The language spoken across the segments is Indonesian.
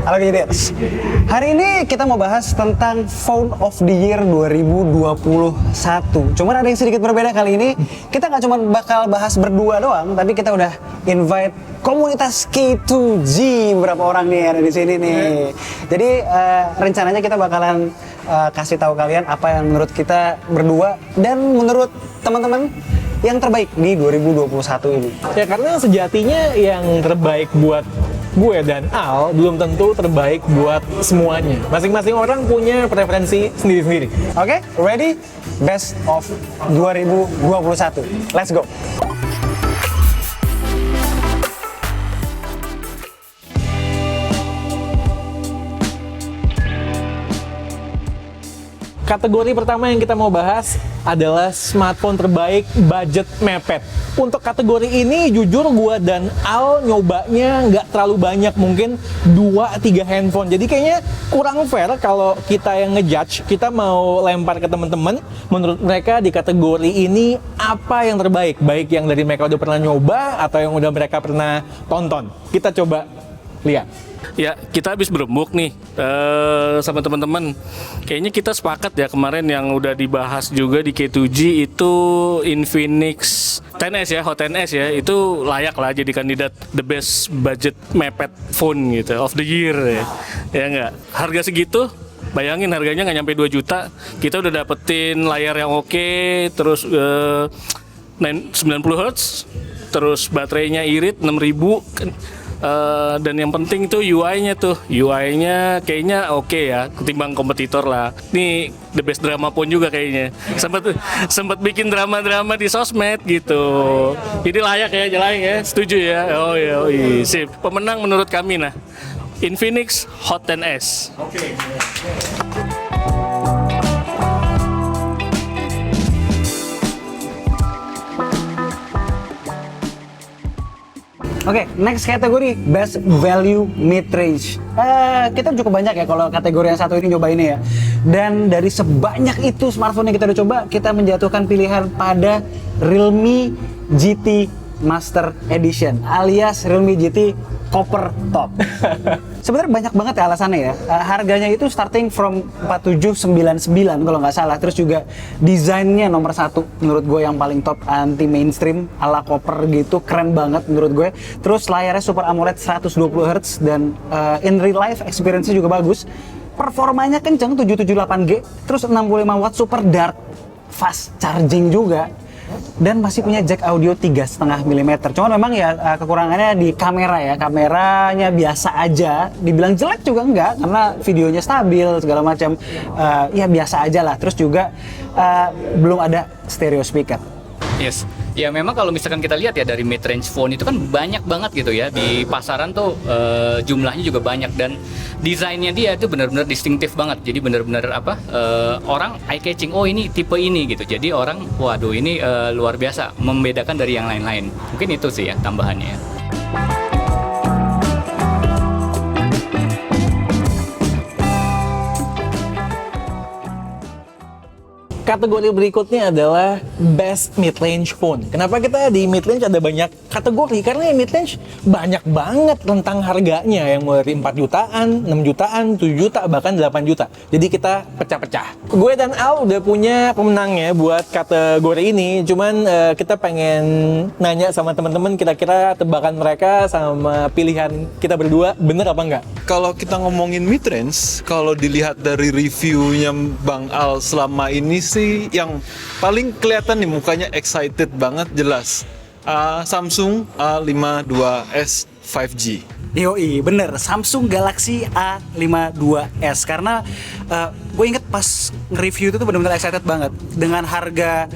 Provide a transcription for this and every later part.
Halo Gadgets, hari ini kita mau bahas tentang Phone of the Year 2021. Cuman ada yang sedikit berbeda kali ini. Kita nggak cuma bakal bahas berdua doang, tapi kita udah invite komunitas K2G, berapa orang nih ada di sini nih. Jadi rencananya kita bakalan kasih tahu kalian apa yang menurut kita berdua dan menurut teman-teman yang terbaik di 2021 ini. Ya karena sejatinya yang terbaik buat gue dan Al belum tentu terbaik buat semuanya. Masing-masing orang punya preferensi sendiri-sendiri. Oke, ready? Best of 2021. Let's go. Kategori pertama yang kita mau bahas adalah smartphone terbaik budget mepet. Untuk kategori ini jujur gue dan Al nyobanya nggak terlalu banyak, mungkin 2-3 handphone. Jadi kayaknya kurang fair kalau kita yang ngejudge, kita mau lempar ke teman-teman menurut mereka di kategori ini apa yang terbaik, baik yang dari mereka udah pernah nyoba atau yang udah mereka pernah tonton. Kita coba lihat. Ya, kita habis berembuk nih sama teman-teman. Kayaknya kita sepakat ya kemarin yang udah dibahas juga di K2G itu Infinix 10S ya, Hot 10S ya. Itu layak lah jadi kandidat the best budget mepet phone gitu, of the year ya. Ya enggak? Harga segitu, bayangin harganya nggak nyampe 2 juta. Kita udah dapetin layar yang oke, terus 90 Hz, terus baterainya irit 6000. Dan yang penting tuh UI-nya kayaknya oke ya ketimbang kompetitor lah. Ini the best drama phone juga kayaknya. Sempat bikin drama-drama di sosmed gitu. Jadi layak ya Jelaing ya, setuju ya. Oh ya, sip. Pemenang menurut kami nah Infinix Hot 10S. Oke. Oke, next kategori Best Value Mid-Range. Kita cukup banyak ya kalau kategori yang satu ini nyoba ini ya. Dan dari sebanyak itu smartphone yang kita udah coba, kita menjatuhkan pilihan pada Realme GT Master Edition alias Realme GT Copper Top. Sebenarnya banyak banget ya alasannya ya. Harganya itu starting from 4799 kalau nggak salah. Terus juga desainnya nomor satu menurut gue yang paling top, anti mainstream ala copper gitu, keren banget menurut gue. Terus layarnya Super AMOLED 120 Hz dan in real life experience-nya juga bagus. Performanya kenceng 778G, terus 65 watt super dark fast charging juga. Dan masih punya jack audio 3,5 mm. Cuman memang ya kekurangannya di kamera ya. Kameranya biasa aja. Dibilang jelek juga enggak, karena videonya stabil segala macam. Ya biasa aja lah. Terus juga belum ada stereo speaker. Yes, ya memang kalau misalkan kita lihat ya dari mid-range phone itu kan banyak banget gitu ya di pasaran tuh, jumlahnya juga banyak dan desainnya dia itu benar-benar distintif banget. Jadi benar-benar orang eye catching, oh ini tipe ini gitu. Jadi orang waduh ini luar biasa, membedakan dari yang lain-lain. Mungkin itu sih ya tambahannya. Kategori berikutnya adalah Best Mid-Range Phone. Kenapa kita di Mid-Range ada banyak kategori? Karena ya Mid-Range banyak banget tentang harganya. Yang mulai dari 4 jutaan, 6 jutaan, 7 juta, bahkan 8 juta. Jadi kita pecah-pecah. Gue dan Al udah punya pemenangnya buat kategori ini. Cuman kita pengen nanya sama teman-teman kira-kira tebakan mereka sama pilihan kita berdua bener apa enggak? Kalau kita ngomongin mid-range, kalau dilihat dari reviewnya Bang Al selama ini sih yang paling kelihatan nih mukanya excited banget jelas. Samsung A52s 5G. Yoi, bener, Samsung Galaxy A52s. Karena gue inget pas nge-review itu tuh bener-bener excited banget. Dengan harga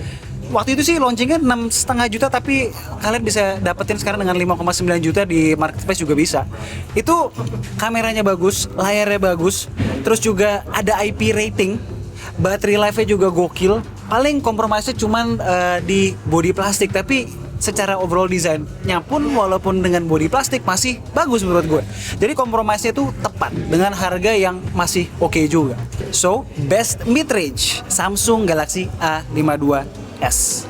waktu itu sih launchingnya 6,5 juta, tapi kalian bisa dapetin sekarang dengan 5,9 juta di marketplace juga bisa. Itu kameranya bagus, layarnya bagus, terus juga ada IP rating, battery life-nya juga gokil. Paling kompromisnya cuman di body plastik, tapi secara overall desainnya pun walaupun dengan body plastik masih bagus menurut gue. Jadi kompromisnya itu tepat dengan harga yang masih oke juga. So, best mid-range Samsung Galaxy A52s.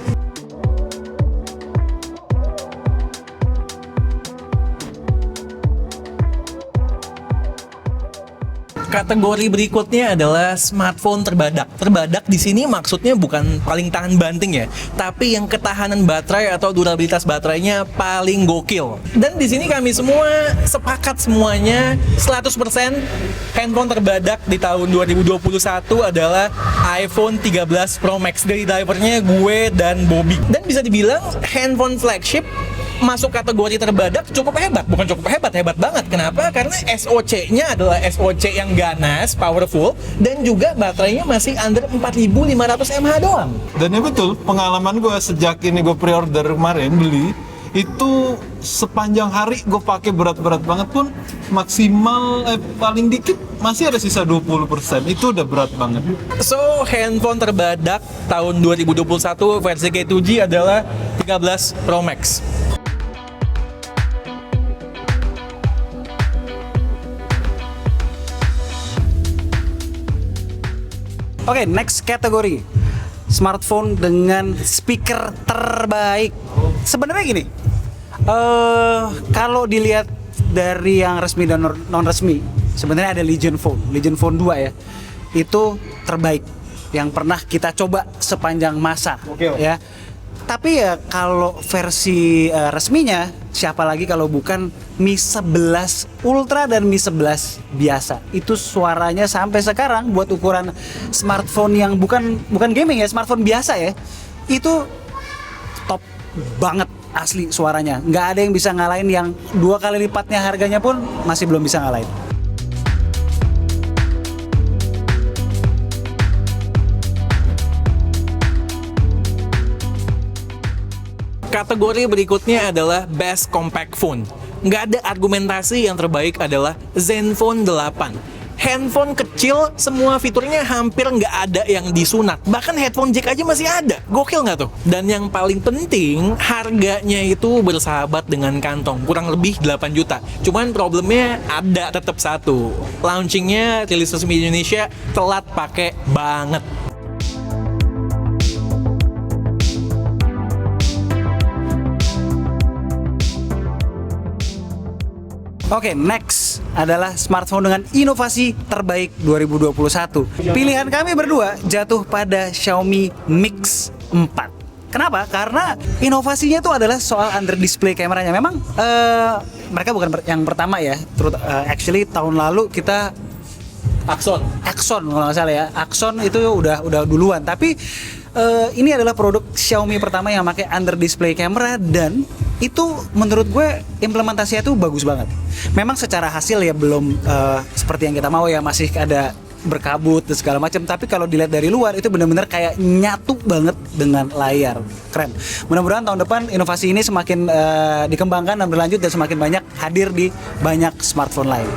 Kategori berikutnya adalah smartphone terbadak. Terbadak di sini maksudnya bukan paling tahan banting ya, tapi yang ketahanan baterai atau durabilitas baterainya paling gokil. Dan di sini kami semua sepakat semuanya 100% handphone terbadak di tahun 2021 adalah iPhone 13 Pro Max. Dari drivernya gue dan Bobby. Dan bisa dibilang handphone flagship masuk kategori terbadak cukup hebat. Bukan cukup hebat, hebat banget. Kenapa? Karena SoC-nya adalah SoC yang ganas, powerful, dan juga baterainya masih under 4500 mAh doang. Dan ya betul, pengalaman gue sejak ini gue pre-order kemarin beli, itu sepanjang hari gue pakai berat-berat banget pun maksimal paling dikit masih ada sisa 20%. Itu udah berat banget. So, handphone terbadak tahun 2021 versi K2G adalah 13 Pro Max. Oke, next kategori. Smartphone dengan speaker terbaik. Sebenarnya gini, kalau dilihat dari yang resmi dan non resmi, sebenarnya ada Legion Phone 2 ya. Itu terbaik yang pernah kita coba sepanjang masa. Ya. Tapi ya kalau versi resminya, siapa lagi kalau bukan Mi 11 Ultra dan Mi 11 biasa. Itu suaranya sampai sekarang buat ukuran smartphone yang bukan gaming ya, smartphone biasa ya. Itu top banget asli suaranya. Nggak ada yang bisa ngalahin, yang 2 kali lipatnya harganya pun masih belum bisa ngalahin. Kategori berikutnya adalah Best Compact Phone. Nggak ada argumentasi, yang terbaik adalah Zenfone 8. Handphone kecil, semua fiturnya hampir nggak ada yang disunat. Bahkan headphone jack aja masih ada. Gokil nggak tuh? Dan yang paling penting, harganya itu bersahabat dengan kantong. Kurang lebih 8 juta. Cuman problemnya ada tetap satu. Launchingnya, rilis resmi di Indonesia, telat pakai banget. Oke, next adalah smartphone dengan inovasi terbaik 2021. Pilihan kami berdua jatuh pada Xiaomi Mix 4. Kenapa? Karena inovasinya itu adalah soal under display kameranya. Memang mereka bukan yang pertama ya. Actually tahun lalu kita Axon kalau nggak salah ya. Axon itu udah duluan. Tapi ini adalah produk Xiaomi pertama yang pakai under display camera, dan itu menurut gue implementasinya tuh bagus banget. Memang secara hasil ya belum seperti yang kita mau ya, masih ada berkabut dan segala macam. Tapi kalau dilihat dari luar itu benar-benar kayak nyatu banget dengan layar. Keren. Mudah-mudahan tahun depan inovasi ini semakin dikembangkan dan berlanjut dan semakin banyak hadir di banyak smartphone lain.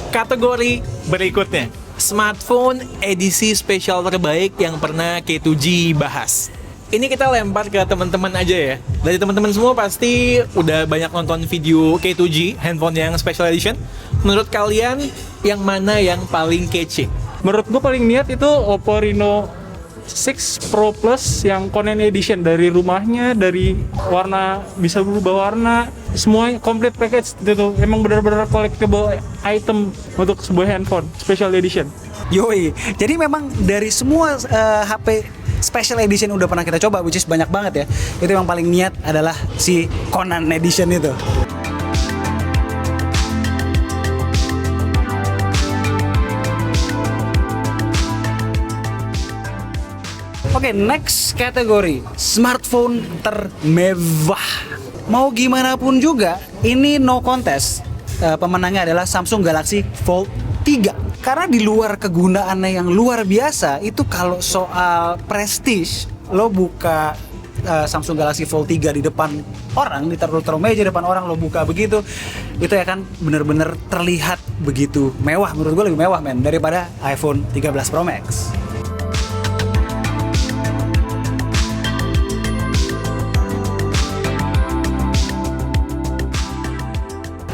Kategori berikutnya, smartphone edisi spesial terbaik yang pernah K2G bahas. Ini kita lempar ke teman-teman aja ya. Dari teman-teman semua pasti udah banyak nonton video K2G, handphone yang special edition. Menurut kalian, yang mana yang paling kece? Menurut gue paling niat itu Oppo Reno 6 Pro Plus yang Conan Edition. Dari rumahnya, dari warna, bisa berubah warna, semua complete package itu. Emang benar-benar collectible item untuk sebuah handphone special edition. Yoi, jadi memang dari semua HP special edition udah pernah kita coba, which is banyak banget ya. Itu yang paling niat adalah si Conan Edition itu. Oke, next kategori, smartphone termewah. Mau gimana pun juga, ini no contest. Pemenangnya adalah Samsung Galaxy Fold 3. Karena di luar kegunaannya yang luar biasa, itu kalau soal prestige, lo buka Samsung Galaxy Fold 3 di depan orang, ditaruh meja depan orang, lo buka begitu, itu ya kan bener-bener terlihat begitu mewah. Menurut gue lebih mewah men daripada iPhone 13 Pro Max.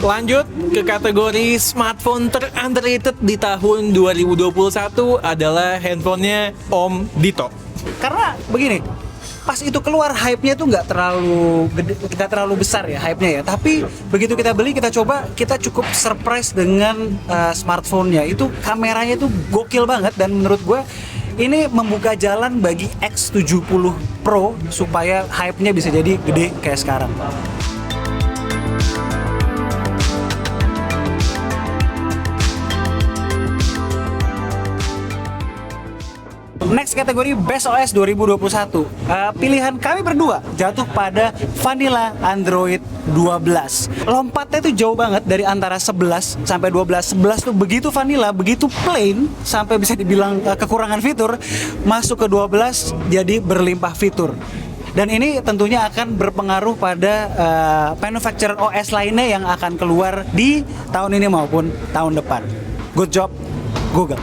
Lanjut ke kategori smartphone ter-underrated di tahun 2021 adalah handphonenya Om Dito. Karena begini, pas itu keluar hype-nya tuh nggak terlalu gede, nggak terlalu besar ya hype-nya ya. Tapi begitu kita beli, kita coba, kita cukup surprise dengan smartphone-nya. Itu kameranya tuh gokil banget dan menurut gue ini membuka jalan bagi X70 Pro supaya hype-nya bisa jadi gede kayak sekarang. Next kategori Best OS 2021. Pilihan kami berdua jatuh pada Vanilla Android 12. Lompatnya tuh jauh banget dari antara 11 sampai 12. 11 tuh begitu vanilla, begitu plain sampai bisa dibilang kekurangan fitur. Masuk ke 12 jadi berlimpah fitur. Dan ini tentunya akan berpengaruh pada manufacturer OS lainnya yang akan keluar di tahun ini maupun tahun depan. Good job Google.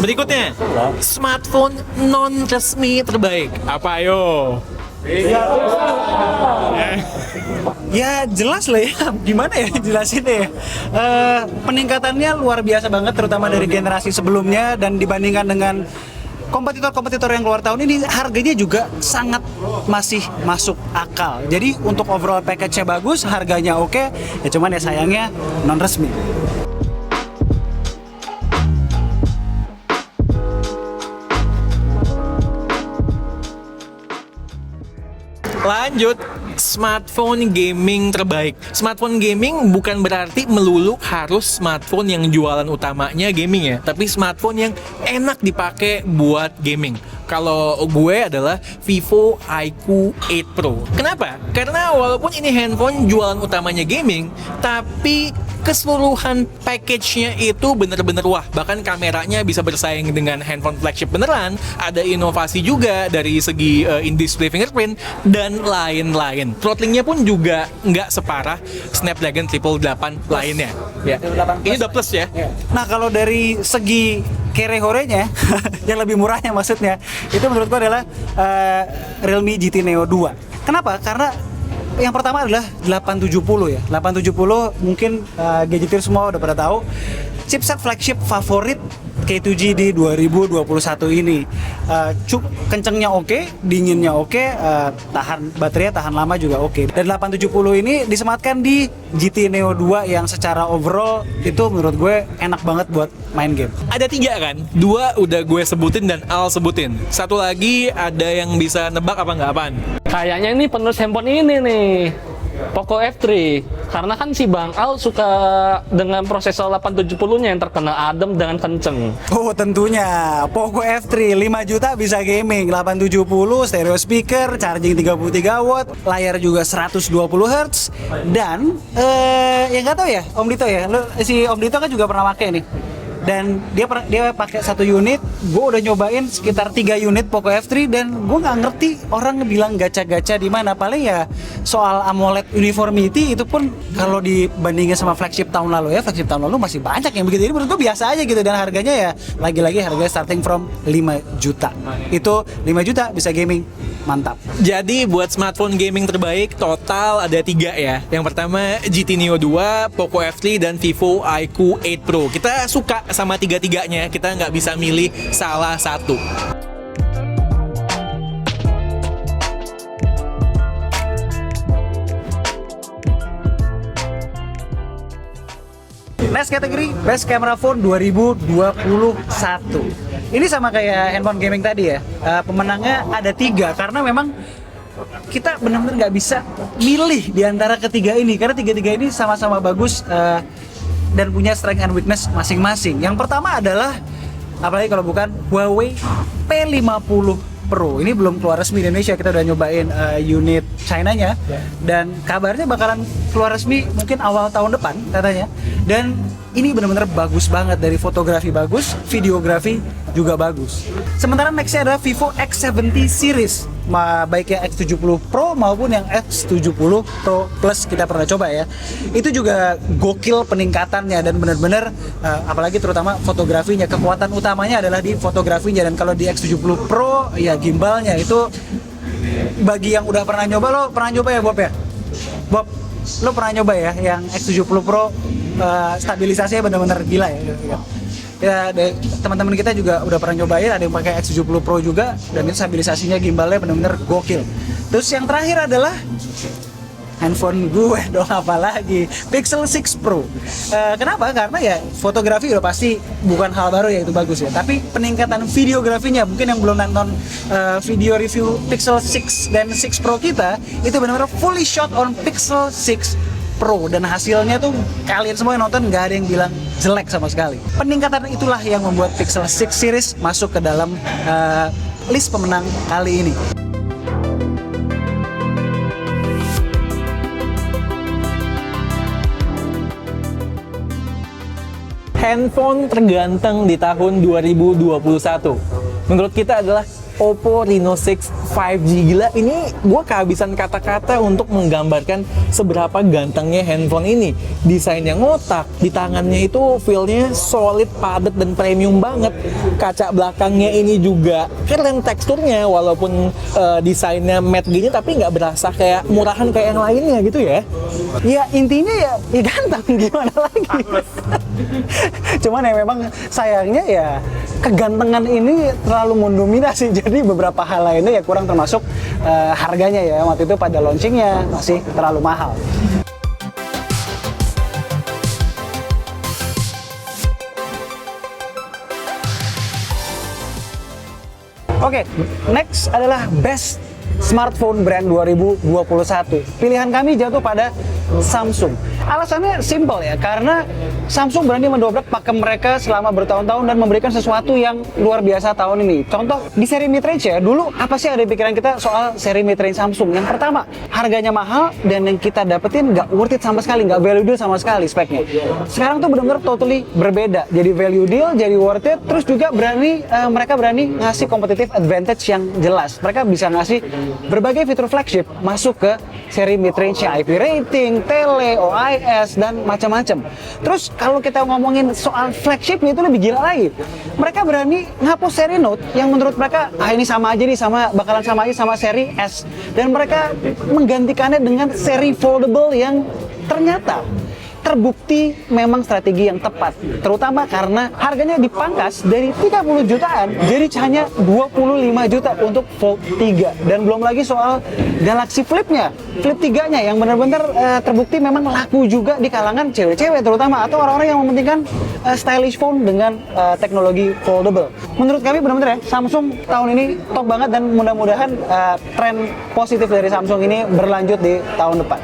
Berikutnya, smartphone non resmi terbaik. Apa ayo? Ya jelas lah ya, gimana ya jelasinnya ya. Peningkatannya luar biasa banget, terutama dari generasi sebelumnya, dan dibandingkan dengan kompetitor-kompetitor yang keluar tahun ini, harganya juga sangat masih masuk akal. Jadi untuk overall package-nya bagus, harganya oke, ya cuman ya sayangnya non resmi. Lanjut, smartphone gaming terbaik. Smartphone gaming bukan berarti melulu harus smartphone yang jualan utamanya gaming ya, tapi smartphone yang enak dipakai buat gaming. Kalau gue adalah Vivo iQOO 8 Pro. Kenapa? Karena walaupun ini handphone jualan utamanya gaming, tapi keseluruhan package-nya itu bener-bener wah. Bahkan kameranya bisa bersaing dengan handphone flagship beneran. Ada inovasi juga dari segi in-display fingerprint dan lain-lain. Throttling-nya pun juga nggak separah Snapdragon 888 lainnya. Ya. Ini udah plus ya. Nah kalau dari segi kere-horenya yang lebih murahnya maksudnya, itu menurut gue adalah Realme GT Neo 2. Kenapa? Karena yang pertama adalah 870 ya. 870 mungkin gadgetir semua udah pada tahu. Chipset flagship favorit K2G di 2021 ini. Kencengnya oke, dinginnya oke, tahan baterainya tahan lama juga oke. Dan 870 ini disematkan di GT Neo 2 yang secara overall itu menurut gue enak banget buat main game. Ada 3 kan? 2 udah gue sebutin dan Al sebutin. Satu lagi ada yang bisa nebak apa nggak apaan? Kayaknya ini penerus handphone ini nih, Poco F3. Karena kan si Bang Al suka dengan prosesor 870-nya yang terkenal adem dengan kenceng. Oh tentunya, Poco F3 5 juta bisa gaming, 870, stereo speaker, charging 33 watt, layar juga 120 Hz, dan yang nggak tahu ya, Om Dito ya, si Om Dito kan juga pernah pakai nih. Dan dia pakai 1 unit, gue udah nyobain sekitar 3 unit Poco F3 dan gue nggak ngerti orang bilang gacha-gacha di mana. Paling ya soal AMOLED uniformity itu pun kalau dibandingin sama flagship tahun lalu ya, flagship tahun lalu masih banyak yang begitu. Jadi menurut gue biasa aja gitu, dan harganya ya lagi-lagi harganya starting from 5 juta. Itu 5 juta bisa gaming, mantap. Jadi buat smartphone gaming terbaik total ada 3 ya. Yang pertama GT Neo 2, Poco F3 dan Vivo iQOO 8 Pro. Kita suka sama 3-3-nya, kita nggak bisa milih salah satu. Next kategori Best Camera Phone 2021. Ini sama kayak handphone gaming tadi ya. Pemenangnya ada 3 karena memang kita benar-benar nggak bisa milih di antara ketiga ini karena tiga-tiga ini sama-sama bagus dan punya strength and weakness masing-masing. Yang pertama adalah, apalagi kalau bukan Huawei P50 Pro. Ini belum keluar resmi di Indonesia, kita udah nyobain unit China-nya, dan kabarnya bakalan keluar resmi mungkin awal tahun depan katanya. Dan ini benar-benar bagus banget, dari fotografi bagus, videografi juga bagus. Sementara next-nya adalah Vivo X70 series, baik yang X70 Pro maupun yang X70 Pro Plus kita pernah coba ya. Itu juga gokil peningkatannya dan benar-benar apalagi terutama fotografinya, kekuatan utamanya adalah di fotografinya. Dan kalau di X70 Pro ya gimbalnya itu, bagi yang udah pernah nyoba, lo pernah nyoba ya Bob ya? Bob, lo pernah nyoba ya yang X70 Pro stabilisasinya benar-benar gila ya. Ya, teman-teman kita juga udah pernah nyobain, ada yang pakai X70 Pro juga, dan itu stabilisasinya gimbalnya benar-benar gokil. Terus yang terakhir adalah handphone gue dong, apalagi Pixel 6 Pro. Kenapa? Karena ya fotografi udah pasti bukan hal baru ya, itu bagus ya. Tapi peningkatan videografinya, mungkin yang belum nonton video review Pixel 6 dan 6 Pro kita, itu benar-benar fully shot on Pixel 6 Pro, dan hasilnya tuh kalian semua yang nonton nggak ada yang bilang jelek sama sekali. Peningkatan itulah yang membuat Pixel 6 series masuk ke dalam list pemenang kali ini. Handphone terganteng di tahun 2021 menurut kita adalah Oppo Reno 6 5G. Gila, ini gue kehabisan kata-kata untuk menggambarkan seberapa gantengnya handphone ini. Desainnya ngotak, di tangannya itu feel-nya solid, padat, dan premium banget. Kaca belakangnya ini juga keren teksturnya, walaupun desainnya matte gini, tapi nggak berasa kayak murahan kayak yang lainnya gitu ya. Ya intinya ya ganteng, gimana lagi. Cuman ya memang sayangnya ya kegantengan ini terlalu mendominasi, jadi beberapa hal lainnya ya kurang, termasuk harganya ya, waktu itu pada launchingnya masih terlalu mahal. Oke, next adalah best smartphone brand 2021. Pilihan kami jatuh pada Samsung. Alasannya simple ya, karena Samsung berani mendobrak pakem mereka selama bertahun-tahun dan memberikan sesuatu yang luar biasa tahun ini. Contoh, di seri mid-range ya, dulu apa sih ada di pikiran kita soal seri mid-range Samsung? Yang pertama, harganya mahal dan yang kita dapetin nggak worth it sama sekali, nggak value deal sama sekali speknya. Sekarang tuh benar-benar totally berbeda. Jadi value deal, jadi worth it, terus juga mereka berani ngasih competitive advantage yang jelas. Mereka bisa ngasih berbagai fitur flagship masuk ke seri mid-range nya, IP rating, tele, OIS, dan macam-macam. Terus kalau kita ngomongin soal flagshipnya itu lebih gila lagi. Mereka berani ngapus seri Note yang menurut mereka ini sama aja nih, bakalan sama aja sama seri S, dan mereka menggantikannya dengan seri foldable yang ternyata terbukti memang strategi yang tepat, terutama karena harganya dipangkas dari 30 jutaan jadi hanya 25 juta untuk Fold 3, dan belum lagi soal Galaxy Flip-nya, Flip 3-nya yang benar-benar terbukti memang laku juga di kalangan cewek-cewek terutama, atau orang-orang yang mementingkan stylish phone dengan teknologi foldable. Menurut kami benar-benar ya, Samsung tahun ini top banget, dan mudah-mudahan tren positif dari Samsung ini berlanjut di tahun depan.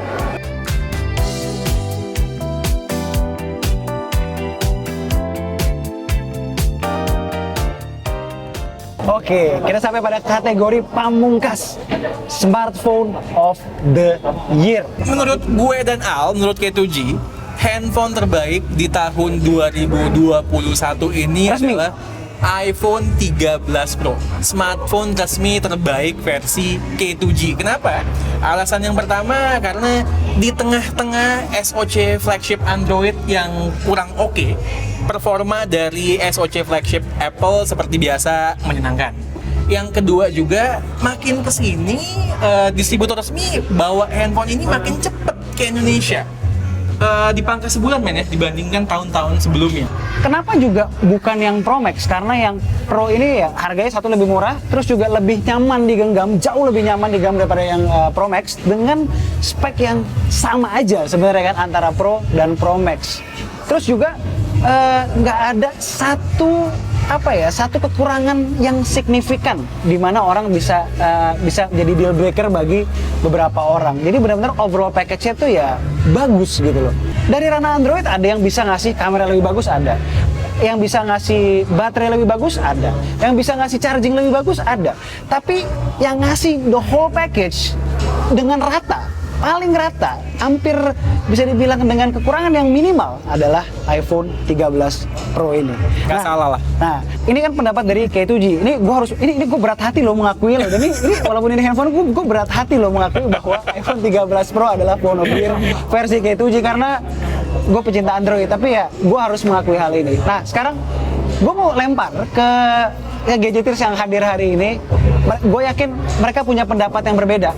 Oke, kita sampai pada kategori pamungkas Smartphone of the Year. Menurut gue dan Al, menurut K2G, handphone terbaik di tahun 2021 ini Resmi. adalah iPhone 13 Pro, smartphone resmi terbaik versi K2G. Kenapa? Alasan yang pertama, karena di tengah-tengah SoC flagship Android yang kurang oke, performa dari SoC flagship Apple seperti biasa menyenangkan. Yang kedua juga, makin kesini distributor resmi bawa handphone ini makin cepet ke Indonesia. Dipangkas sebulan men ya, dibandingkan tahun-tahun sebelumnya. Kenapa juga bukan yang Pro Max? Karena yang Pro ini ya harganya satu lebih murah, terus juga lebih nyaman digenggam, jauh lebih nyaman digenggam daripada yang Pro Max, dengan spek yang sama aja sebenarnya kan antara Pro dan Pro Max. Terus juga nggak ada satu kekurangan yang signifikan di mana orang bisa jadi deal breaker bagi beberapa orang. Jadi benar-benar overall package-nya tuh ya bagus gitu loh. Dari ranah Android ada yang bisa ngasih kamera lebih bagus, ada yang bisa ngasih baterai lebih bagus, ada yang bisa ngasih charging lebih bagus, ada. Tapi yang ngasih the whole package dengan rata, paling rata, hampir bisa dibilang dengan kekurangan yang minimal adalah iPhone 13 Pro ini. Nggak salah lah. Nah, ini kan pendapat dari K2G. Ini gue berat hati loh mengakui loh. Dan ini walaupun ini handphone, gue berat hati loh mengakui bahwa iPhone 13 Pro adalah phone of the year versi K2G, karena gue pecinta Android. Tapi ya, gue harus mengakui hal ini. Nah, sekarang gue mau lempar ke gadgeters yang hadir hari ini. Gue yakin mereka punya pendapat yang berbeda.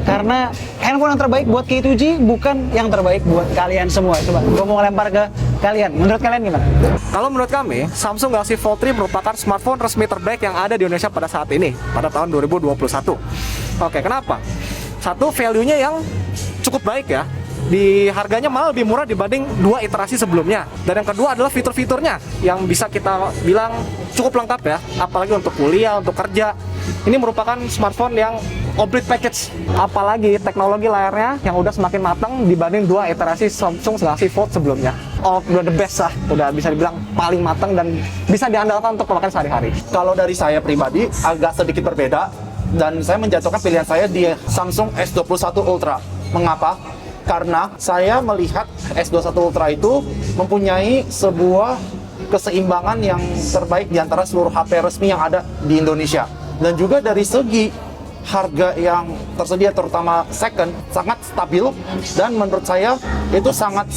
karena handphone yang terbaik buat K2G bukan yang terbaik buat kalian semua. Coba gue mau lempar ke kalian. Menurut kalian gimana? Kalau menurut kami, Samsung Galaxy Fold 3 merupakan smartphone resmi terbaik yang ada di Indonesia pada saat ini, pada tahun 2021. Oke, kenapa? Satu, value-nya yang cukup baik ya. Di harganya malah lebih murah dibanding 2 iterasi sebelumnya. Dan yang kedua adalah fitur-fiturnya yang bisa kita bilang cukup lengkap ya, apalagi untuk kuliah, untuk kerja. Ini merupakan smartphone yang complete package. Apalagi teknologi layarnya yang udah semakin matang dibanding 2 iterasi Samsung Galaxy Fold sebelumnya. Udah the best lah, udah bisa dibilang paling matang dan bisa diandalkan untuk pemakaian sehari-hari. Kalau dari saya pribadi agak sedikit berbeda dan saya menjatuhkan pilihan saya di Samsung S21 Ultra. Mengapa? Karena saya melihat S21 Ultra itu mempunyai sebuah keseimbangan yang terbaik di antara seluruh HP resmi yang ada di Indonesia. Dan juga dari segi harga yang tersedia terutama second sangat stabil dan menurut saya itu sangat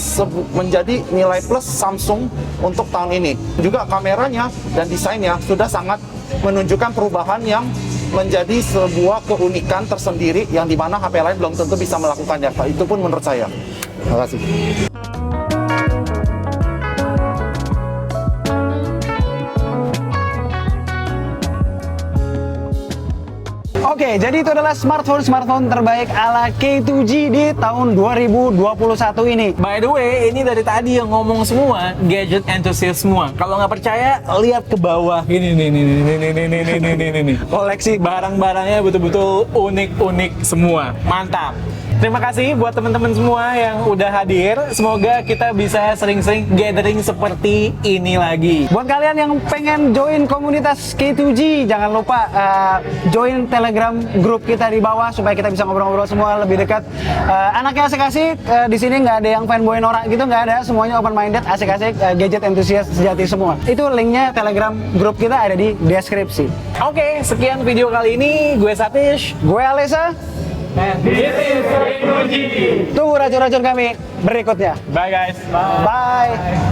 menjadi nilai plus Samsung untuk tahun ini. Juga kameranya dan desainnya sudah sangat menunjukkan perubahan yang menjadi sebuah keunikan tersendiri yang dimana HP lain belum tentu bisa melakukannya. Itu pun menurut saya. Terima kasih. Oke, jadi itu adalah smartphone terbaik ala K2G di tahun 2021 ini. By the way, ini dari tadi yang ngomong semua gadget enthusiast semua. Kalau nggak percaya, lihat ke bawah. Ini nih. Koleksi barang-barangnya betul-betul unik-unik semua. Mantap. Terima kasih buat teman-teman semua yang udah hadir. Semoga kita bisa sering-sering gathering seperti ini lagi. Buat kalian yang pengen join komunitas K2G, jangan lupa join Telegram grup kita di bawah supaya kita bisa ngobrol-ngobrol semua lebih dekat. Anaknya asik-asik, di sini nggak ada yang fanboy norak gitu, nggak ada. Semuanya open minded, asik-asik, gadget enthusiast sejati semua. Itu linknya Telegram grup kita ada di deskripsi. Oke, sekian video kali ini. Gue Satish. Gue Alesa. Tunggu racun-racun kami berikutnya. Bye guys. Bye.